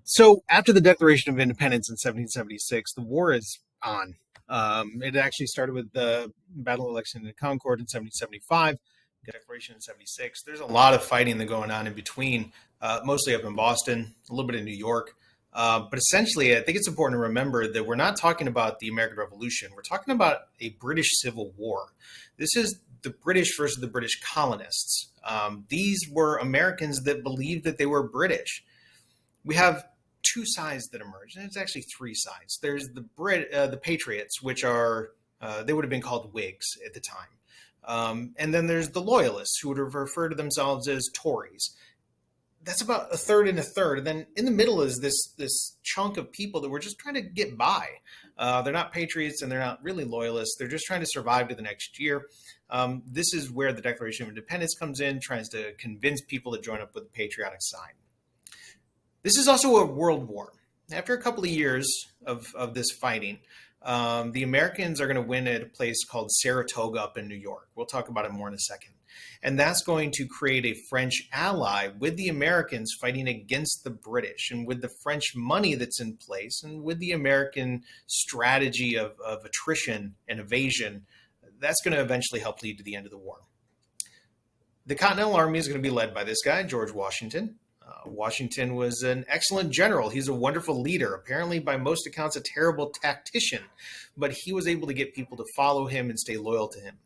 So after the Declaration of Independence in 1776, the war is on. It actually started with the battle election in Concord in 1775, Declaration in 76. There's a lot of fighting that going on in between, mostly up in Boston, a little bit in New York. But essentially, I think it's important to remember that we're not talking about the American Revolution. We're talking about a British Civil War. This is the British versus the British colonists. These were Americans that believed that they were British. We have two sides that emerge, and it's actually three sides. There's the Patriots, which are they would have been called Whigs at the time, and then there's the Loyalists, who would have referred to themselves as Tories. That's about a third and a third. And then in the middle is this chunk of people that were just trying to get by. They're not patriots and they're not really loyalists. They're just trying to survive to the next year. This is where the Declaration of Independence comes in, tries to convince people to join up with the patriotic side. This is also a world war. After a couple of years of this fighting, the Americans are going to win at a place called Saratoga up in New York. We'll talk about it more in a second. And that's going to create a French ally with the Americans fighting against the British. And with the French money that's in place and with the American strategy of attrition and evasion, that's going to eventually help lead to the end of the war. The Continental Army is going to be led by this guy, George Washington. Washington was an excellent general. He's a wonderful leader, apparently by most accounts a terrible tactician, but he was able to get people to follow him and stay loyal to him.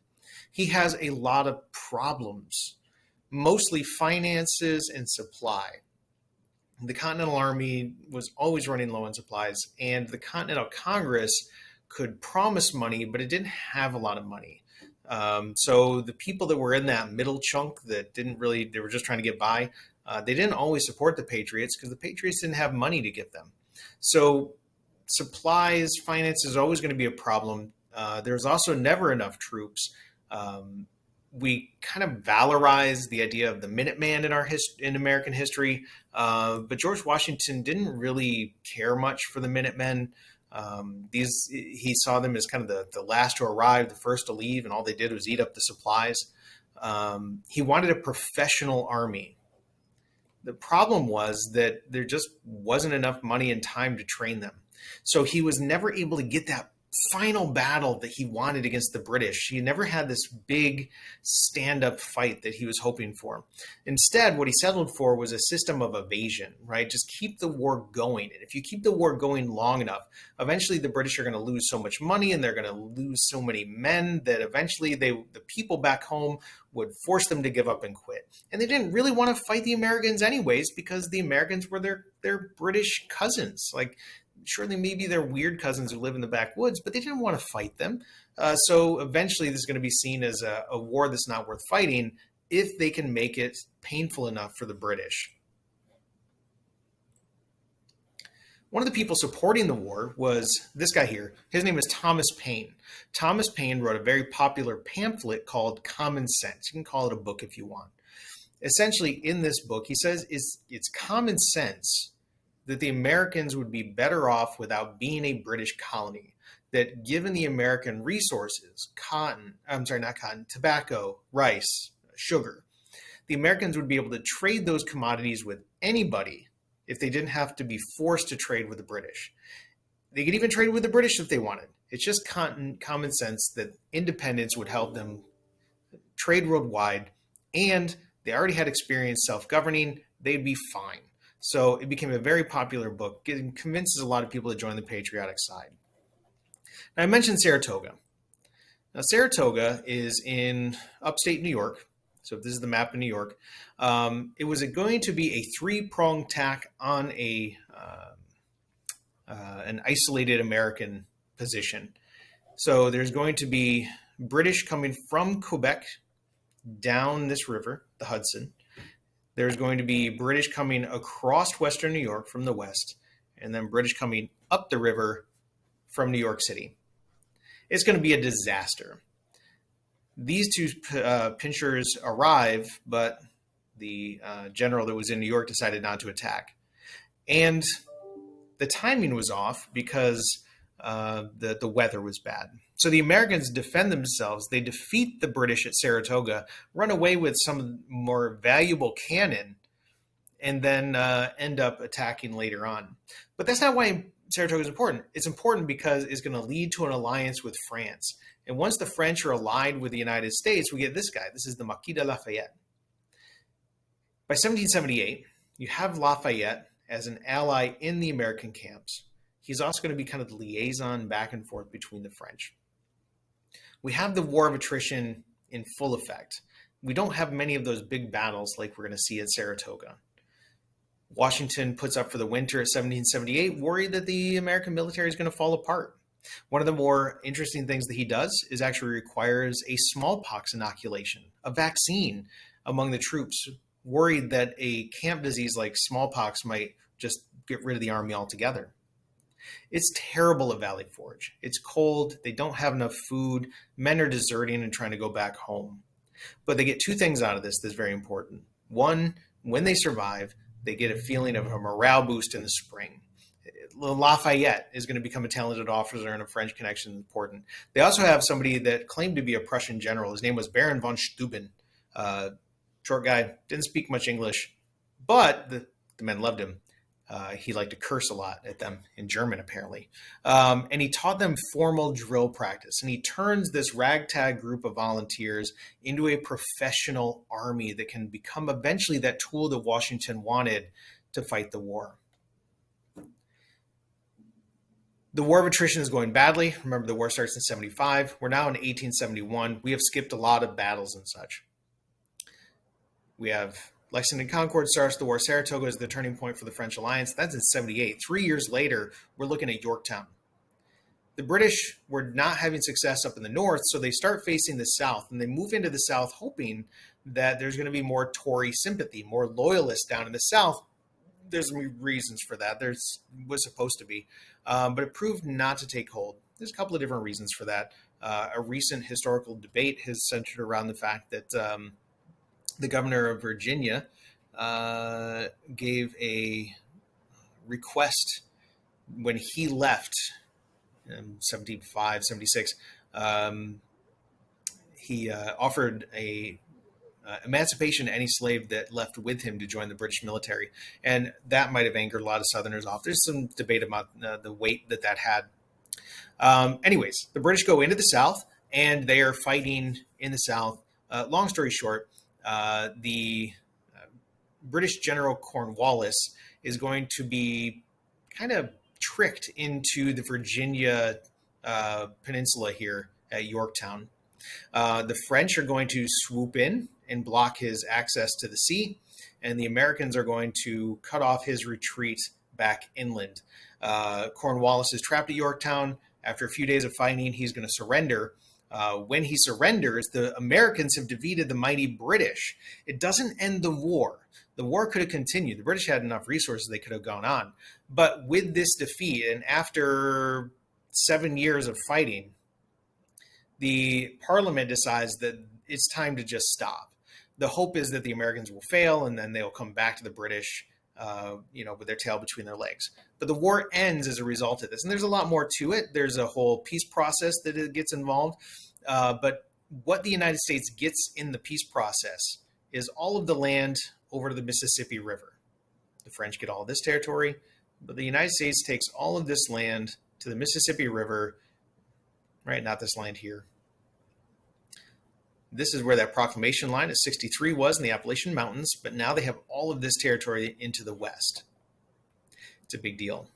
He has a lot of problems, mostly finances and supply. The Continental Army was always running low on supplies, and the Continental Congress could promise money, but it didn't have a lot of money. So the people that were in that middle chunk that they were just trying to get by, they didn't always support the Patriots because the Patriots didn't have money to give them. So supplies, finance is always going to be a problem. There's also never enough troops. We kind of valorize the idea of the Minuteman in American history, but George Washington didn't really care much for the Minutemen. He saw them as kind of the last to arrive, the first to leave, and all they did was eat up the supplies. He wanted a professional army. The problem was that there just wasn't enough money and time to train them. So he was never able to get that final battle that he wanted against the British. He never had this big stand-up fight that he was hoping for. Instead, what he settled for was a system of evasion, right? Just keep the war going. And if you keep the war going long enough, eventually the British are going to lose so much money and they're going to lose so many men that eventually the people back home would force them to give up and quit. And they didn't really want to fight the Americans anyways because the Americans were their British cousins. Like, surely maybe they're weird cousins who live in the backwoods, but they didn't want to fight them. So eventually this is going to be seen as a war that's not worth fighting if they can make it painful enough for the British. One of the people supporting the war was this guy here. His name is Thomas Paine. Thomas Paine wrote a very popular pamphlet called Common Sense. You can call it a book if you want. Essentially, in this book, he says it's common sense that the Americans would be better off without being a British colony, that given the American resources, tobacco, rice, sugar, the Americans would be able to trade those commodities with anybody if they didn't have to be forced to trade with the British. They could even trade with the British if they wanted. It's just common sense that independence would help them trade worldwide, and they already had experience self-governing. They'd be fine. So it became a very popular book. It convinces a lot of people to join the patriotic side. Now, I mentioned Saratoga. Now, Saratoga is in upstate New York. So if this is the map of New York, it was going to be a three-pronged attack on an isolated American position. So there's going to be British coming from Quebec down this river, the Hudson. There's going to be British coming across Western New York from the west, and then British coming up the river from New York City. It's going to be a disaster. These two pinchers arrive, but the general that was in New York decided not to attack. And the timing was off because the weather was bad. So the Americans defend themselves. They defeat the British at Saratoga, run away with some more valuable cannon, and then end up attacking later on. But that's not why Saratoga is important. It's important because it's going to lead to an alliance with France. And once the French are allied with the United States, we get this guy. This is the Marquis de Lafayette. By 1778, you have Lafayette as an ally in the American camps. He's also going to be kind of the liaison back and forth between the French. We have the War of Attrition in full effect. We don't have many of those big battles like we're going to see at Saratoga. Washington puts up for the winter of 1778, worried that the American military is going to fall apart. One of the more interesting things that he does is actually requires a smallpox inoculation, a vaccine among the troops, worried that a camp disease like smallpox might just get rid of the army altogether. It's terrible at Valley Forge. It's cold. They don't have enough food. Men are deserting and trying to go back home. But they get two things out of this that's very important. One, when they survive, they get a feeling of a morale boost in the spring. Lafayette is going to become a talented officer, and a French connection is important. They also have somebody that claimed to be a Prussian general. His name was Baron von Steuben. Short guy, didn't speak much English, but the men loved him. He liked to curse a lot at them in German, apparently. And he taught them formal drill practice. And he turns this ragtag group of volunteers into a professional army that can become eventually that tool that Washington wanted to fight the war. The War of Attrition is going badly. Remember, the war starts in 75. We're now in 1871. We have skipped a lot of battles and such. We have Lexington Concord starts the war. Saratoga is the turning point for the French alliance. That's in 78. 3 years later, we're looking at Yorktown. The British were not having success up in the north, so they start facing the south, and they move into the south hoping that there's going to be more Tory sympathy, more loyalists down in the south. There's reasons for that. Was supposed to be, but it proved not to take hold. There's a couple of different reasons for that. A recent historical debate has centered around the fact that the governor of Virginia gave a request when he left in 75, 76. He offered a emancipation to any slave that left with him to join the British military. And that might have angered a lot of Southerners off. There's some debate about the weight that had. Anyways, the British go into the South, and they are fighting in the South. Long story short, the British General Cornwallis is going to be kind of tricked into the Virginia peninsula here at Yorktown. The French are going to swoop in and block his access to the sea, and the Americans are going to cut off his retreat back inland. Cornwallis is trapped at Yorktown. After a few days of fighting, he's going to surrender. When he surrenders, the Americans have defeated the mighty British. It doesn't end the war. The war could have continued. The British had enough resources, they could have gone on. But with this defeat, and after 7 years of fighting, the Parliament decides that it's time to just stop. The hope is that the Americans will fail, and then they'll come back to the British, with their tail between their legs. But the war ends as a result of this. And there's a lot more to it. There's a whole peace process that it gets involved. But what the United States gets in the peace process is all of the land over to the Mississippi River. The French get all this territory, but the United States takes all of this land to the Mississippi River, right? Not this land here. This is where that proclamation line of 63 was in the Appalachian Mountains, but now they have all of this territory into the west. It's a big deal.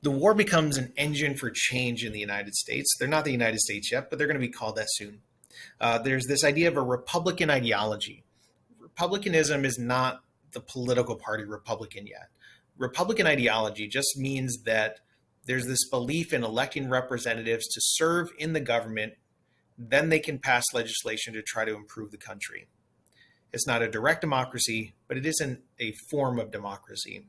The war becomes an engine for change in the United States. They're not the United States yet, but they're going to be called that soon. There's this idea of a Republican ideology. Republicanism is not the political party Republican yet. Republican ideology just means that there's this belief in electing representatives to serve in the government. Then they can pass legislation to try to improve the country. It's not a direct democracy, but it isn't a form of democracy.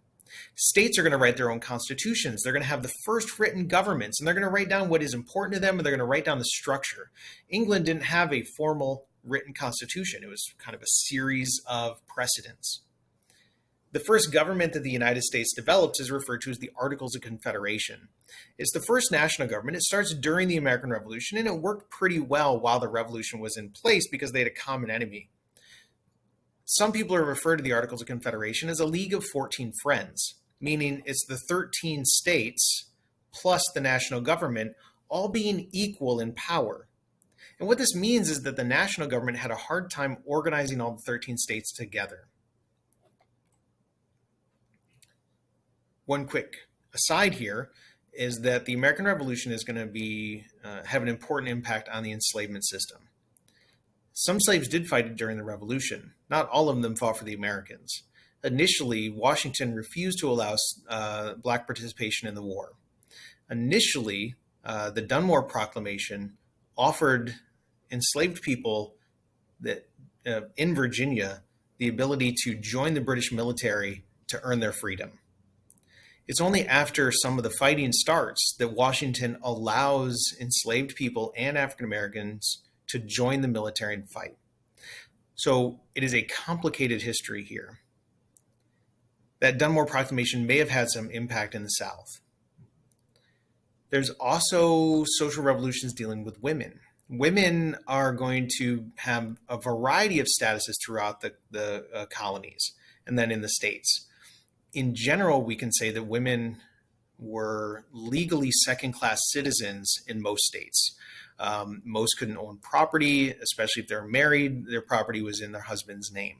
States are going to write their own constitutions. They're going to have the first written governments, and they're going to write down what is important to them, and they're going to write down the structure. England didn't have a formal written constitution. It was kind of a series of precedents. The first government that the United States develops is referred to as the Articles of Confederation. It's the first national government. It starts during the American Revolution, and it worked pretty well while the revolution was in place because they had a common enemy. Some people are referred to the Articles of Confederation as a League of 14 Friends, meaning it's the 13 states plus the national government all being equal in power. And what this means is that the national government had a hard time organizing all the 13 states together. One quick aside here is that the American Revolution is going to have an important impact on the enslavement system. Some slaves did fight during the Revolution. Not all of them fought for the Americans. Initially, Washington refused to allow Black participation in the war. Initially, the Dunmore Proclamation offered enslaved people in Virginia the ability to join the British military to earn their freedom. It's only after some of the fighting starts that Washington allows enslaved people and African Americans to join the military and fight. So it is a complicated history here. That Dunmore Proclamation may have had some impact in the South. There's also social revolutions dealing with women. Women are going to have a variety of statuses throughout the colonies and then in the states. In general, we can say that women were legally second-class citizens in most states. Most couldn't own property, especially if they're married. Their property was in their husband's name.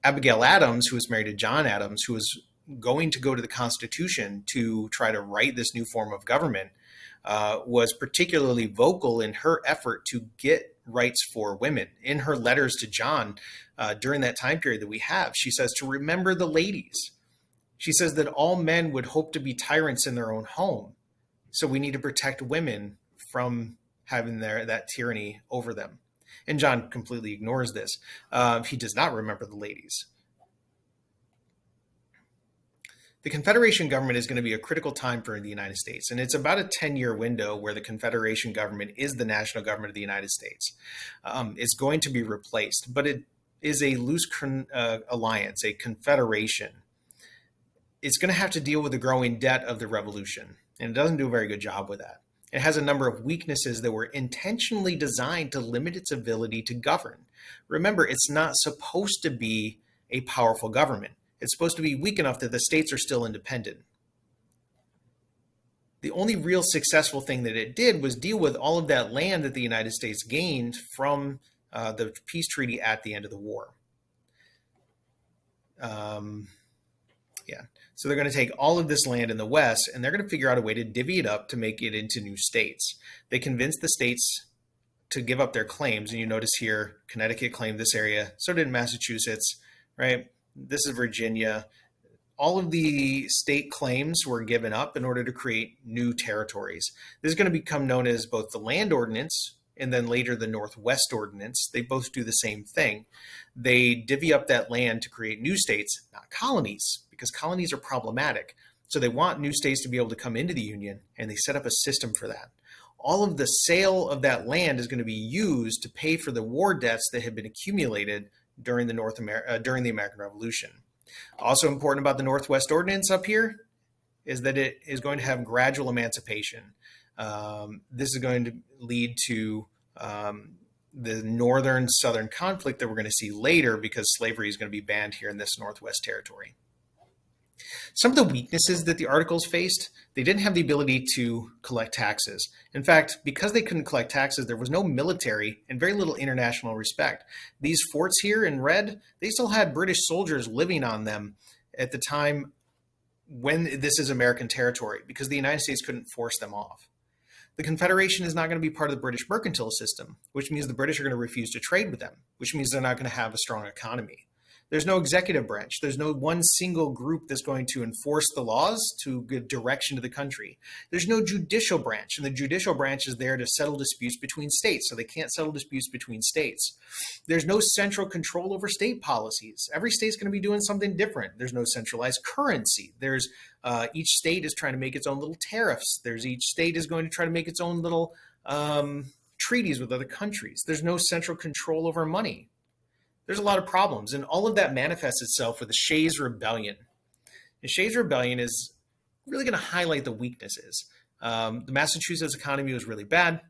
Abigail Adams, who was married to John Adams, who was going to go to the Constitution to try to write this new form of government, was particularly vocal in her effort to get rights for women. In her letters to John during that time period that we have, she says to remember the ladies. She says that all men would hope to be tyrants in their own home. So we need to protect women from having that tyranny over them. And John completely ignores this. He does not remember the ladies. The Confederation government is going to be a critical time for the United States, and it's about a 10-year window where the Confederation government is the national government of the United States. It's going to be replaced, but it is a loose alliance, a confederation. It's going to have to deal with the growing debt of the Revolution, and it doesn't do a very good job with that. It has a number of weaknesses that were intentionally designed to limit its ability to govern. Remember, it's not supposed to be a powerful government. It's supposed to be weak enough that the states are still independent. The only real successful thing that it did was deal with all of that land that the United States gained from the peace treaty at the end of the war. So they're going to take all of this land in the West, and they're going to figure out a way to divvy it up to make it into new states. They convinced the states to give up their claims. And you notice here, Connecticut claimed this area. So did Massachusetts, right? This is Virginia. All of the state claims were given up in order to create new territories. This is going to become known as both the Land Ordinance and then later the Northwest Ordinance. They both do the same thing. They divvy up that land to create new states, not colonies, because colonies are problematic. So they want new states to be able to come into the Union, and they set up a system for that. All of the sale of that land is going to be used to pay for the war debts that had been accumulated during the American Revolution. Also important about the Northwest Ordinance up here is that it is going to have gradual emancipation. This is going to lead to the northern-southern conflict that we're going to see later because slavery is going to be banned here in this Northwest Territory. Some of the weaknesses that the Articles faced, they didn't have the ability to collect taxes. In fact, because they couldn't collect taxes, there was no military and very little international respect. These forts here in red, they still had British soldiers living on them at the time when this is American territory because the United States couldn't force them off. The Confederation is not going to be part of the British mercantile system, which means the British are going to refuse to trade with them, which means they're not going to have a strong economy. There's no executive branch. There's no one single group that's going to enforce the laws to give direction to the country. There's no judicial branch, and the judicial branch is there to settle disputes between states, so they can't settle disputes between states. There's no central control over state policies. Every state's going to be doing something different. There's no centralized currency. There's each state is trying to make its own little tariffs. Each state is going to try to make its own little treaties with other countries. There's no central control over money. There's a lot of problems, and all of that manifests itself with the Shays Rebellion. The Shays Rebellion is really going to highlight the weaknesses. The Massachusetts economy was really bad.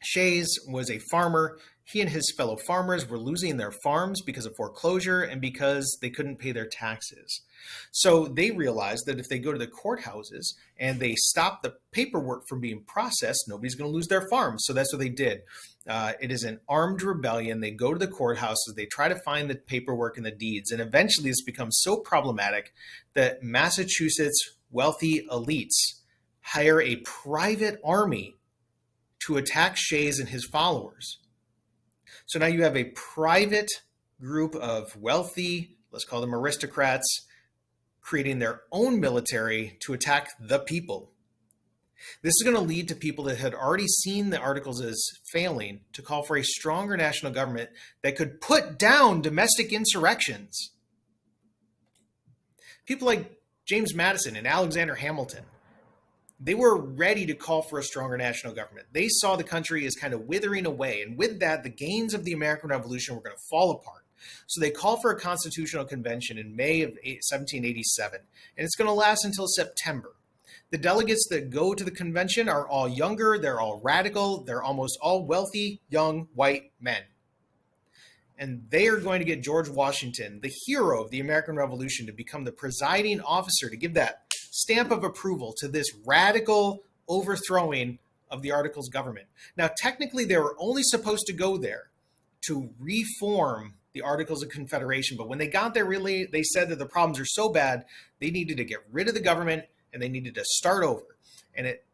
Shays was a farmer. He and his fellow farmers were losing their farms because of foreclosure and because they couldn't pay their taxes. So they realized that if they go to the courthouses and they stop the paperwork from being processed, nobody's going to lose their farms. So that's what they did. It is an armed rebellion. They go to the courthouses, they try to find the paperwork and the deeds, and eventually this becomes so problematic that Massachusetts wealthy elites hire a private army to attack Shays and his followers. So now you have a private group of wealthy, let's call them aristocrats, creating their own military to attack the people. This is going to lead to people that had already seen the articles as failing to call for a stronger national government that could put down domestic insurrections. People like James Madison and Alexander Hamilton, they were ready to call for a stronger national government. They saw the country as kind of withering away. And with that, the gains of the American Revolution were going to fall apart. So they called for a constitutional convention in May of 1787, and it's going to last until September. The delegates that go to the convention are all younger, they're all radical, they're almost all wealthy, young, white men. And they are going to get George Washington, the hero of the American Revolution, to become the presiding officer, to give that stamp of approval to this radical overthrowing of the Articles of Government. Now, technically, they were only supposed to go there to reform the Articles of Confederation, but when they got there, really, they said that the problems are so bad, they needed to get rid of the government and they needed to start over. And it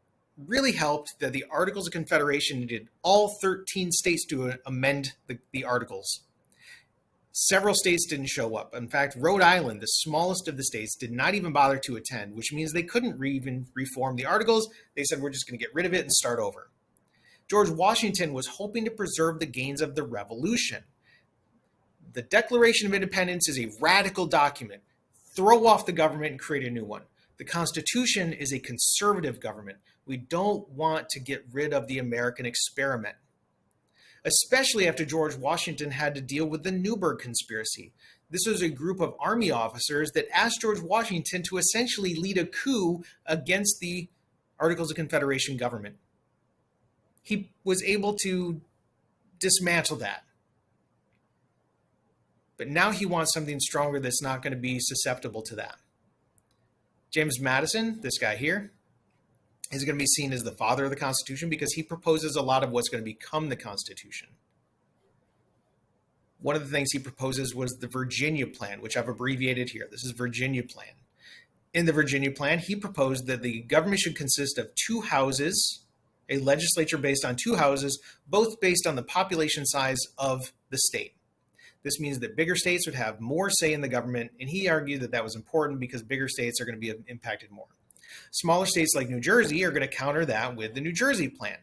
really helped that the Articles of Confederation needed all 13 states to amend the Articles. Several states didn't show up. In fact, Rhode Island, the smallest of the states, did not even bother to attend, which means they couldn't even reform the Articles. They said, we're just going to get rid of it and start over. George Washington was hoping to preserve the gains of the Revolution. The Declaration of Independence is a radical document. Throw off the government and create a new one. The Constitution is a conservative government. We don't want to get rid of the American experiment, especially after George Washington had to deal with the Newburgh Conspiracy. This was a group of army officers that asked George Washington to essentially lead a coup against the Articles of Confederation government. He was able to dismantle that. But now he wants something stronger that's not going to be susceptible to that. James Madison, this guy here, is going to be seen as the father of the Constitution because he proposes a lot of what's going to become the Constitution. One of the things he proposes was the Virginia Plan, which I've abbreviated here. This is Virginia Plan. In the Virginia Plan, he proposed that the government should consist of two houses, a legislature based on two houses, both based on the population size of the state. This means that bigger states would have more say in the government, and he argued that that was important because bigger states are going to be impacted more. Smaller states like New Jersey are going to counter that with the New Jersey plan.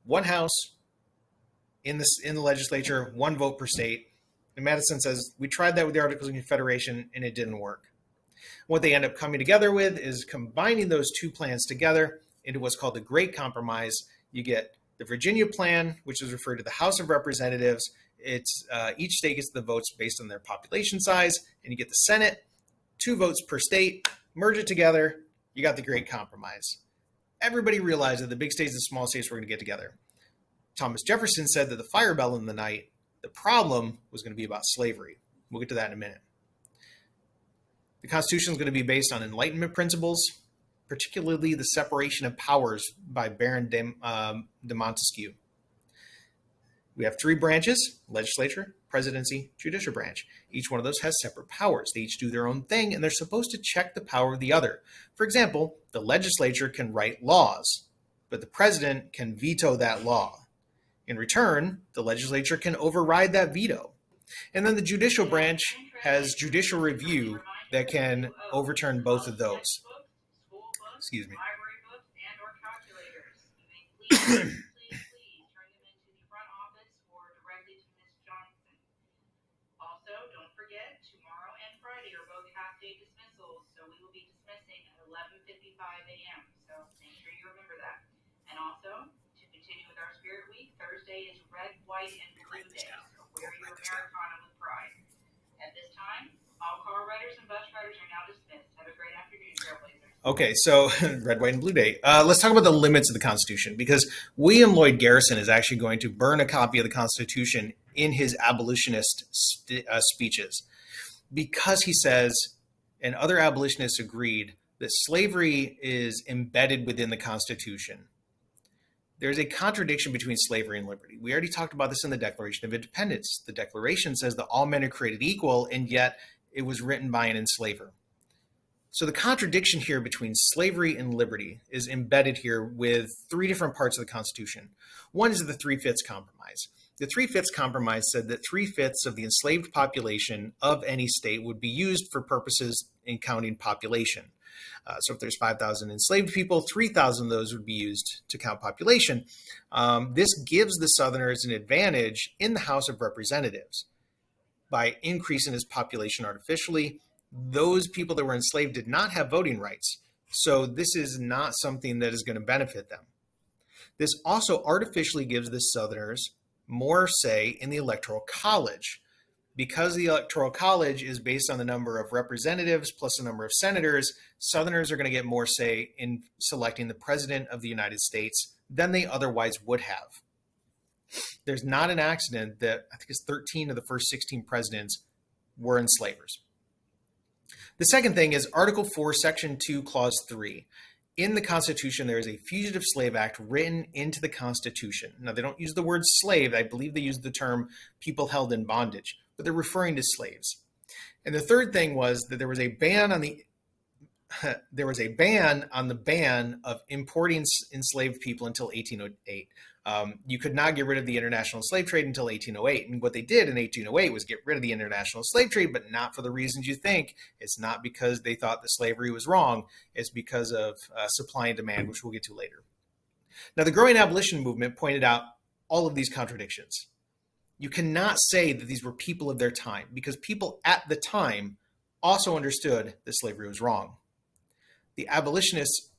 One house in the legislature, one vote per state. And Madison says, we tried that with the Articles of Confederation, and it didn't work. What they end up coming together with is combining those two plans together into what's called the Great Compromise. You get the Virginia plan, which is referred to the House of Representatives. It's each state gets the votes based on their population size, and you get the Senate, 2 votes per state, merge it together, you got the Great Compromise. Everybody realized that the big states and small states were going to get together. Thomas Jefferson said that the fire bell in the night, the problem was going to be about slavery. We'll get to that in a minute. The Constitution is going to be based on Enlightenment principles, particularly the separation of powers by Baron de Montesquieu. We have 3 branches: legislature, presidency, judicial branch. Each one of those has separate powers. They each do their own thing, and they're supposed to check the power of the other. For example, the legislature can write laws, but the president can veto that law. In return, the legislature can override that veto. And then the judicial branch has judicial review that can overturn both of those. Excuse me. Thursday is red, white, and blue day, so wear your Americana with pride. At this time, all car riders and bus riders are now dismissed. Have a great afternoon, Trailblazers. Okay, so red, white, and blue day. Let's talk about the limits of the Constitution, because William Lloyd Garrison is actually going to burn a copy of the Constitution in his abolitionist speeches, because he says, and other abolitionists agreed, that slavery is embedded within the Constitution. There's a contradiction between slavery and liberty. We already talked about this in the Declaration of Independence. The Declaration says that all men are created equal, and yet it was written by an enslaver. So the contradiction here between slavery and liberty is embedded here with three different parts of the Constitution. One is the Three-Fifths Compromise. The Three-Fifths Compromise said that 3/5 of the enslaved population of any state would be used for purposes in counting population. So if there's 5,000 enslaved people, 3,000 of those would be used to count population. This gives the Southerners an advantage in the House of Representatives by increasing its population artificially. Those people that were enslaved did not have voting rights. So this is not something that is going to benefit them. This also artificially gives the Southerners more say in the Electoral College. Because the Electoral College is based on the number of representatives plus the number of senators, Southerners are going to get more say in selecting the President of the United States than they otherwise would have. There's not an accident that I think it's 13 of the first 16 presidents were enslavers. The second thing is Article 4, Section 2, Clause 3. In the Constitution, there is a Fugitive Slave Act written into the Constitution. Now, they don't use the word slave. I believe they use the term people held in bondage, but they're referring to slaves. And the third thing was that there was a ban on the ban of importing enslaved people until 1808. You could not get rid of the international slave trade until 1808. And what they did in 1808 was get rid of the international slave trade, but not for the reasons you think. It's not because they thought that slavery was wrong. It's because of supply and demand, which we'll get to later. Now, the growing abolition movement pointed out all of these contradictions. You cannot say that these were people of their time, because people at the time also understood that slavery was wrong. The abolitionists,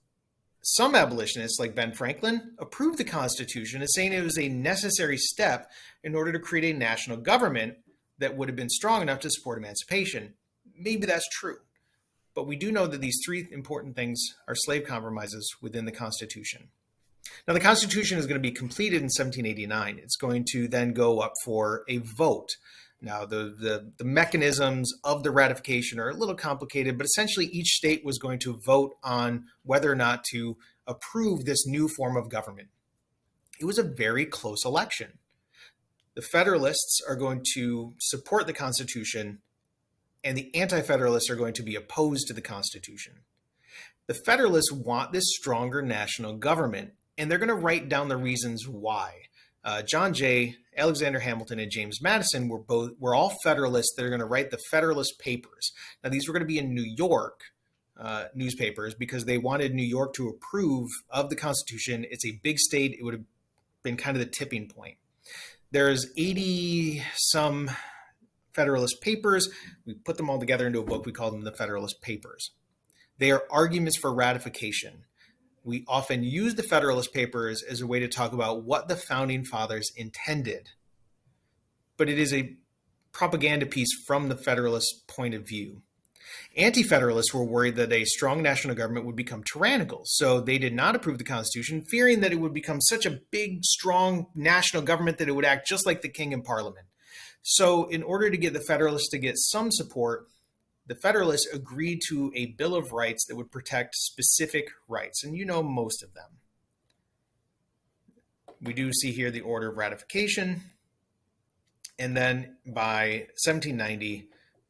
some abolitionists like Ben Franklin, approved the Constitution as saying it was a necessary step in order to create a national government that would have been strong enough to support emancipation. Maybe that's true, but we do know that these three important things are slave compromises within the Constitution. Now, the Constitution is going to be completed in 1789. It's going to then go up for a vote. Now, the mechanisms of the ratification are a little complicated, but essentially each state was going to vote on whether or not to approve this new form of government. It was a very close election. The Federalists are going to support the Constitution, and the Anti-Federalists are going to be opposed to the Constitution. The Federalists want this stronger national government, and they're going to write down the reasons why. John Jay, Alexander Hamilton, and James Madison were all Federalists that are going to write the Federalist Papers. Now, these were going to be in New York newspapers because they wanted New York to approve of the Constitution. It's a big state. It would have been kind of the tipping point. There's 80-some Federalist Papers. We put them all together into a book. We call them the Federalist Papers. They are arguments for ratification. We often use the Federalist Papers as a way to talk about what the Founding Fathers intended. But it is a propaganda piece from the Federalist point of view. Anti-Federalists were worried that a strong national government would become tyrannical, so they did not approve the Constitution, fearing that it would become such a big, strong national government that it would act just like the king and Parliament. So in order to get the Federalists to get some support, the Federalists agreed to a Bill of Rights that would protect specific rights, and you know most of them. We do see here the order of ratification, and then by 1790,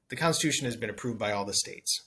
the Constitution has been approved by all the states.